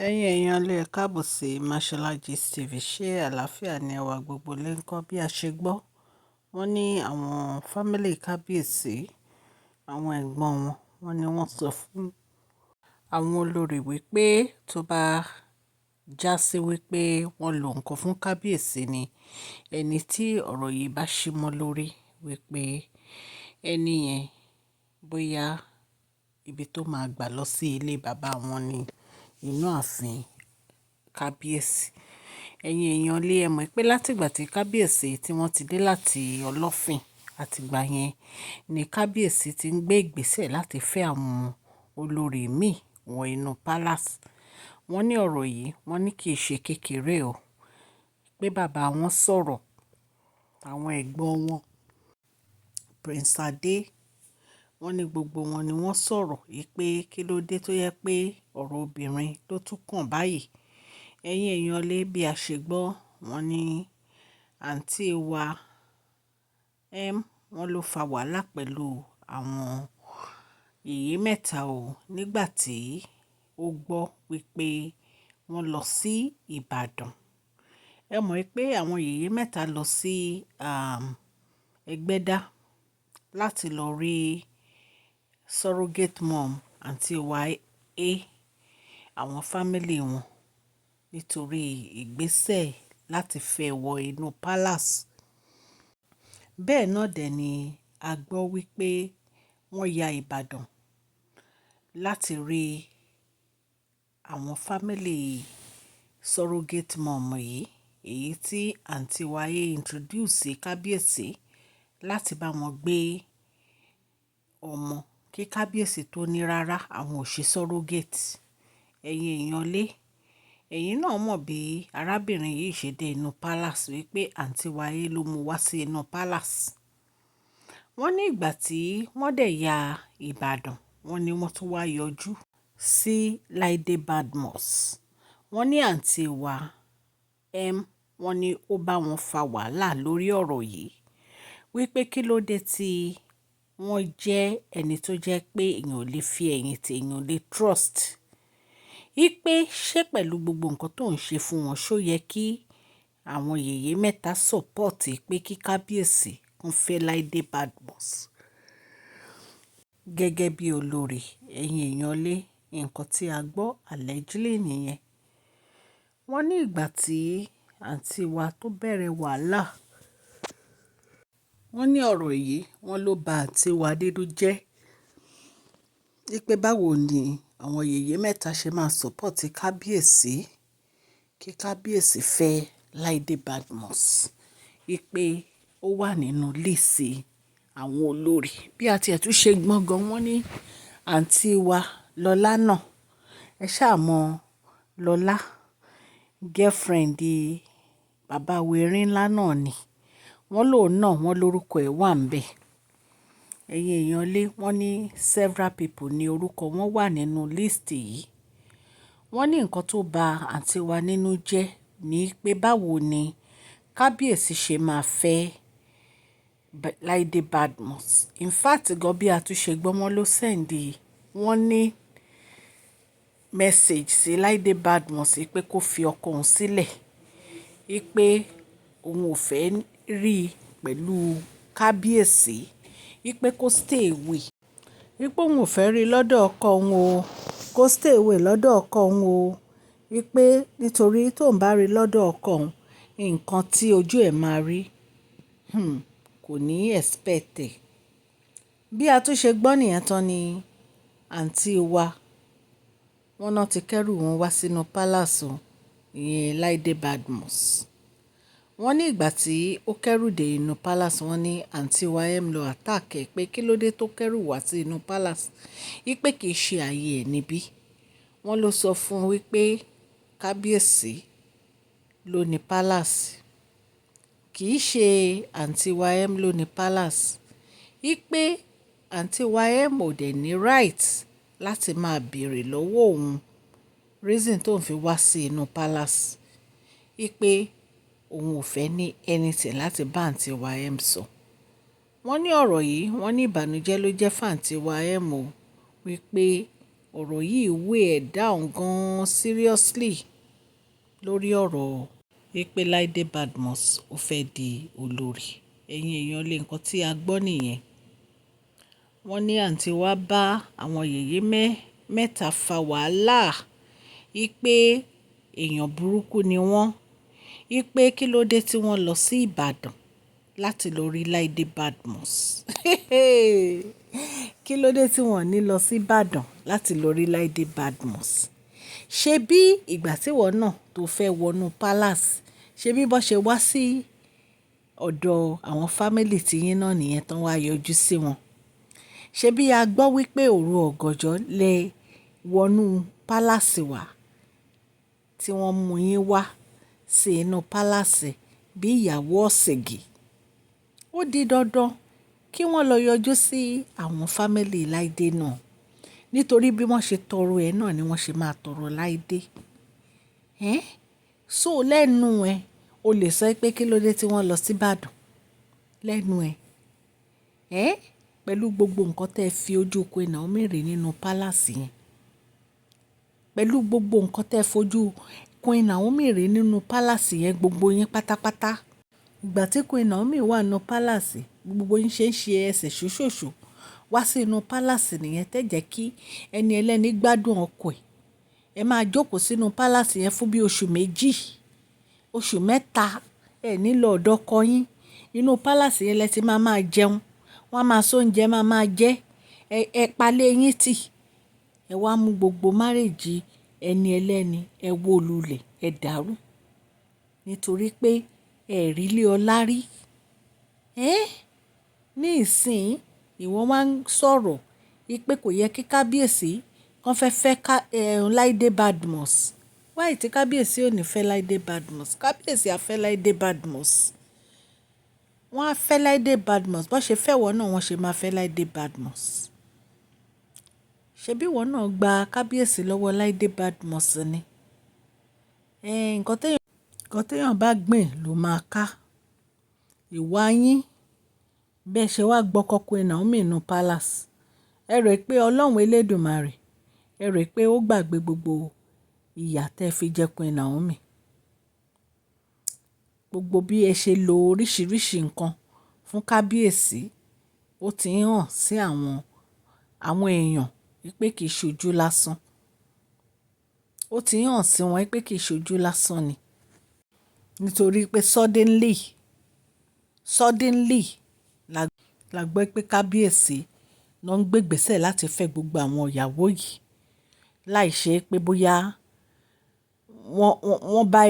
Ẹ̀yin èèyàn lè káàbọ̀ sí Mashola Gist TV. Ṣé àlàáfíà ni ẹwà gbogbo lè ń kọ́? Bí a ṣe gbọ́, wọ́n ní àwọn fámílì kábíyèsí, àwọn ẹ̀gbọ́n wọn, wọ́n ní wọ́n sọ fún àwọn olórí wípé tó bá já sí wípé wọ́n lo nǹkan fún kábíyèsí ni ẹni tí ọ̀rọ̀ yìí bá ṣí mọ́ lórí wípé ẹni yẹn bóyá ibi tó máa gbà lọ sí ilé bàbá wọn ni inú ààfin kábíyèsí. Ẹ̀yin èèyàn lé ẹ mọ̀ pé látìgbà tí kábíyèsí tí wọ́n ti dé láti ọlọ́fin àtìgbà yẹn ni kábíyèsí ti ń gbé ìgbésẹ̀ láti fẹ́ àwọn olórí míì wọ inú palace. Wọ́n ní ọ̀rọ̀ yìí, wọ́n ní kì í ṣe kékeré o, pé bàbá wọn sọ̀rọ̀, àwọn ẹ̀gbọ́n wọn, Prince Adé, wọ́n ní gbogbo wọn ni wọ́n sọ̀rọ̀ yìí pé kí ló dé tó yẹ pé ọ̀rọ̀ obìnrin ló tún kàn báyìí. Ẹ̀yin èèyàn lé bí a ṣe gbọ́, wọ́n ní àǹtí wa wọ́n ló fa wàhálà pẹ̀lú àwọn yèyé mẹ́ta o nígbà tí ó gbọ́ wípé wọ́n lọ sí Ìbàdàn. Ẹ mọ̀ pé àwọn yèyé mẹ́ta lọ sí Ẹgbẹ́dá láti lọ rí surrogate mom àǹtí wa àwọn fámílì wọn nítorí ìgbésẹ̀ láti fẹ́ wọ inú palace. Bẹ́ẹ̀ náà dẹ̀ ni a gbọ́ wípé wọ́n ya Ìbàdàn láti rí àwọn fámílì surrogate mom yìí, èyí tí àǹtí wa introduce sí kábíyèsí láti bá wọn gbé ọmọ kí kábíyèsí tó ní rárá àwọn ò ṣe surrogate. Ẹ̀yin èèyàn lé, ẹ̀yin náà mọ̀ bí arábìnrin yìí ṣe dé inú palace wípé àǹtí wa ló mú wá sí inú palace. Wọ́n ní ìgbà tí wọ́n dẹ̀ ya Ìbàdàn, wọ́n ní wọ́n tún wá yọjú sí Láìdé Badmus. Wọ́n ní àǹtí wa wọ́n ní ó bá wọn fa wàhálà lórí ọ̀rọ̀ yìí wípé kí ló dé tí wọ́n jẹ́ ẹni tó jẹ́ pé èèyàn ò lè fi ẹ̀yìn tí èèyàn ò lè trust. Wípé ṣé pẹ̀lú gbogbo nǹkan tó ń ṣe fún wọn ṣó yẹ kí àwọn yèyé mẹ́ta support pé kí kábíyèsí kún fẹ́ Láìdé Badmus gẹ́gẹ́ bí olórí. Ẹ̀yin èèyàn lé nǹkan tí a gbọ́ allegedly nìyẹn. Wọ́n ní ìgbà tí àǹtí wa tó bẹ̀rẹ̀ wàhálà, wọ́n ní ọ̀rọ̀ yìí wọ́n ló ba àǹtí wa nínú jẹ́ wípé báwo ni àwọn yèyé mẹ́ta ṣe máa support kábíyèsí kí kábíyèsí fẹ́ Láìdé Badmus, wípé ó wà nínú líìsì àwọn olórí. Bí a tiẹ̀ tún ṣe gbọ́n gan, wọ́n ní àǹtí wa Lọlá náà, ẹ ṣáà mọ̀ Lọlá, girlfriend bàbá Erin ńlá náà ni. Wọ́n lòun náà wọ́n lórúkọ ẹ̀ wà ńbẹ̀. Ẹ̀yin èèyàn lé, wọ́n ní several people ní orúkọ wọn wà nínú list yìí. Wọ́n ní nǹkan tó ba àǹtí wa nínú jẹ́ ní pé báwo ni kábíyèsí ṣe máa fẹ́ Láìdé Badmus. In fact gan bí a tún ṣe gbọ́, wọ́n ló send wọ́n ní message sí Láìdé Badmus pé kó fi ọkọ òun sílẹ̀, wípé òun ò fẹ́ rí i pẹ̀lú kábíyèsí, wípé kó stay away, wípé òun ò fẹ́ rí i lọ́dọ̀ ọkọ òun o, kó stay away lọ́dọ̀ ọkọ òun o, wípé nítorí tóun bá rí i lọ́dọ̀ ọkọ òun, nǹkan tí ojú ẹ̀ máa rí kò ní expect ẹ̀. Bí a tún ṣe gbọ́ nìyẹn tán ni àǹtí wa wọ́n náà ti kẹ́rù wọn wá sínú palace ìyẹn Láìdé Badmus. Wọ́n ní ìgbà tí ó kẹ́rù dé inú palace, wọ́n ní àǹtí wa lọ attack ẹ̀ pé kí ló dé tó kẹ́rù wá sí inú palace, wípé kì í ṣe ààyè ẹ̀ níbí. Wọ́n ló sọ fún un wípé kábíyèsí ló ní palace, kì í ṣe àǹtí wa ló ní palace, wípé àǹtí wa ò dẹ̀ ní right láti máa béèrè lọ́wọ́ òun reason tó ń fi wá sí inú palace, wípé òun ò fẹ́ ní anything láti bá àǹtí wa sọ. Wọ́n ní ọ̀rọ̀ yìí, wọ́n ní ìbànújẹ́ ló jẹ́ fún àǹtí wa o, wípé ọ̀rọ̀ yìí weigh ẹ̀ down gan seriously lórí ọ̀rọ̀ pé Láìdé Badmus ó fẹ́ di olórí. Ẹ̀yin èèyàn lé nǹkan tí a gbọ́ nìyẹn. Wọ́n ní àǹtí wa bá àwọn yèyé mẹ́ta fa wàhálà wípé èèyàn burúkú ni wọ́n, wípé kí ló dé tí wọ́n lọ sí Ìbàdàn láti lọ rí Láìdé Badmus. Kí ló dé tí wọ́n ní lọ sí Ìbàdàn láti lọ rí Láìdé Badmus? Ṣé bí ìgbà tí wọ́n náà tó fẹ́ wọnú palace, ṣé bí bọ́ ṣe wá sí ọ̀dọ̀ àwọn fámìlì tiyín náà nìyẹn tán wá yọjú sí wọn? Ṣé bí a gbọ́ wípé òru ọ̀gànjọ́ lẹ wọnú palace wá tí wọ́n mú yín wá sí inú palace bí ìyàwó ọ̀sẹ̀gì? Ó di dandan kí wọ́n lọ yọjú sí àwọn fámìlì Láìdé náà, nítorí bí wọ́n ṣe tọrọ ẹ̀ náà ni wọ́n ṣe máa tọrọ Láìdé. So lẹ́nu ẹ̀ o lè sọ pé kí ló dé tí wọ́n lọ sí Ìbàdàn lẹ́nu ẹ̀ pẹ̀lú gbogbo nǹkan tẹ́ fi ojú Queen Naomi rí nínú palace yẹn, pẹ̀lú gbogbo nǹkan tẹ́ fojú Queen Naomi rí nínú palace yẹn, gbogbo yín pátápátá. Ìgbà tí Queen Naomi wà nínú palace, gbogbo yín ṣe ń ṣe ẹsẹ̀ ṣoṣooṣo wá sí inú palace nìyẹn tẹ́ jẹ́ kí ẹni ẹlẹ́ni gbádùn ọkọ ẹ̀. Ẹ máa jókòó sínú palace yẹn fún bí oṣù méjì, oṣù mẹ́ta, ẹ nílò ọ̀dọ̀ ọkọ yín. Inú palace yẹn lẹ ti máa jẹun, wọ́n á máa sóúnjẹ máa jẹ, ẹ palẹ̀ yín tì. Ẹ wá mú gbogbo márèjì ẹni ẹlẹ́ni, ẹ wó lulẹ̀, ẹ dàrú. Nítorí pé ẹ rí ilé ọlá rí. Ní ìsìn ìwọ wá ń sọ̀rọ̀ wípé kò yẹ kí kábíyèsí kan fẹ́ Láìdé Badmus. Why tí kábíyèsí ò ní fẹ́ Láìdé Badmus? Kábíyèsí á fẹ́ Láìdé Badmus. Wọ́n á fẹ́ Láìdé Badmus. Bó ṣe fẹ́ wọ́n náà wọ́n ṣe máa fẹ́ Láìdé Badmus. Ṣebí wọ́n náà gba kábíyèsí lọ́wọ́ Láìdé Badmus ni? Nǹkan téèyàn bá gbìn ló máa ká. Ìwà yín bẹ́ẹ̀ ṣe wá gbọ́kọ́ Queen Naomi nínú palace. Ẹ rò pé Ọlọ́run Elédùmarè, ẹ rò pé ó gbàgbé gbogbo ìyà tẹ́ fi jẹ Queen Naomi. Gbogbo bí ẹ ṣe lo oríṣiríṣi nǹkan fún kábíyèsí, ó ti ń hàn sí àwọn èèyàn wípé kì í ṣojú lásán. Ó ti ń hàn sí wọn wípé kì í ṣojú lásán ni. Nítorí pé suddenly la gbọ́ pé kábíyèsí ló ń gbégbèsè láti fẹ́ gbogbo àwọn ìyàwó yìí láì ṣe pé bóyá wọ́n bá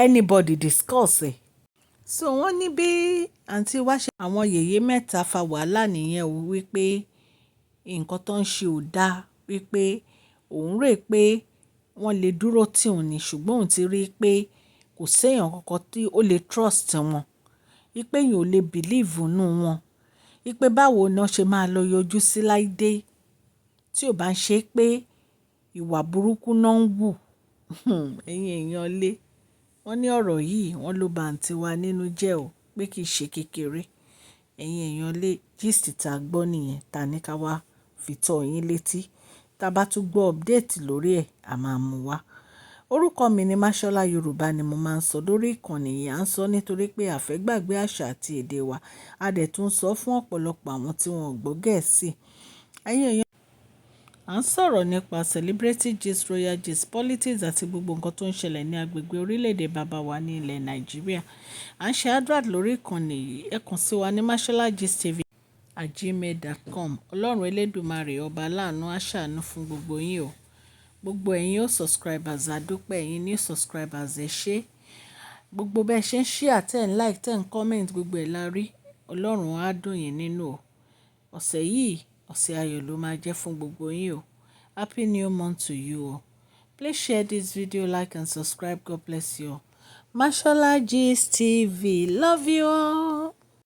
anybody discuss ẹ̀. So wọ́n ní bí àǹtí wá ṣe àwọn yèyé mẹ́ta fa wàhálà nìyẹn o, wípé nǹkan tó ń ṣe ò dáa, wípé òun rò pé wọ́n lè dúró tì òun ni, ṣùgbọ́n òun ti rí i pé kò séèyàn kankan tí ó lè trust wọn, wípé èèyàn ò lè believe nínú wọn, wípé báwo ni wọ́n ṣe máa lọ yọjú sí Láìdé tí ò bá ń ṣe pé ìwà burúkú náà ń wù. Ẹ̀yin èèyàn lé, wọ́n ní ọ̀rọ̀ yìí wọ́n ló ba àǹtí wa nínú jẹ́ o, pé kì í ṣe kékeré. Ẹ̀yin èèyàn lé, gist tá a gbọ́ nìyẹn, ta ní ká wá fi tọ́ yín létí. Tá bá tún gbọ́ update lórí ẹ̀, a máa mú wá. Orúkọ mi ni Máṣọ́lá, Yorùbá ni mo máa ń sọ lórí ìkànnì yìí. À ń sọ nítorí pé a fẹ́ gbàgbé àṣà àti èdè wa. A dẹ̀ tún sọ fún ọ̀pọ̀lọpọ̀ àwọn tí wọn ò gbọ́ Gẹ̀ẹ́sì. Ẹ̀yin èèyàn, à ń sọ̀rọ̀ nípa celebrity gist, royal gist, politics àti gbogbo nǹkan tó ń ṣẹlẹ̀ ní agbègbè orílẹ̀-èdè bàbá wa ní ilẹ̀ Nàìjíríà. À ń ṣe advert lórí ìkànnì yìí. Ẹ kàn sí wa ní masholagist@gmail.com. Ọlọ́run Elédùmarè ọba aláàánú á ṣàánú fún gbogbo yín o. Gbogbo ẹ̀yin ó subscribers, àdúpẹ́ ẹ̀yin ní subscribers, ẹ ṣé. Gbogbo bẹ́ẹ̀ ṣe ń share, tẹ́ ń like, tẹ́ ń comment, gbogbo ẹ̀ la rí. Ọlọ́run á dùn yín nínú o. Ọ̀sẹ̀ yìí, ọ̀sẹ̀ ayọ̀ ló máa jẹ́ fún gbogbo yín o. Happy new month to you o. Please share this video, like and subscribe. God bless you all. Mashola Gist TV. Love you all.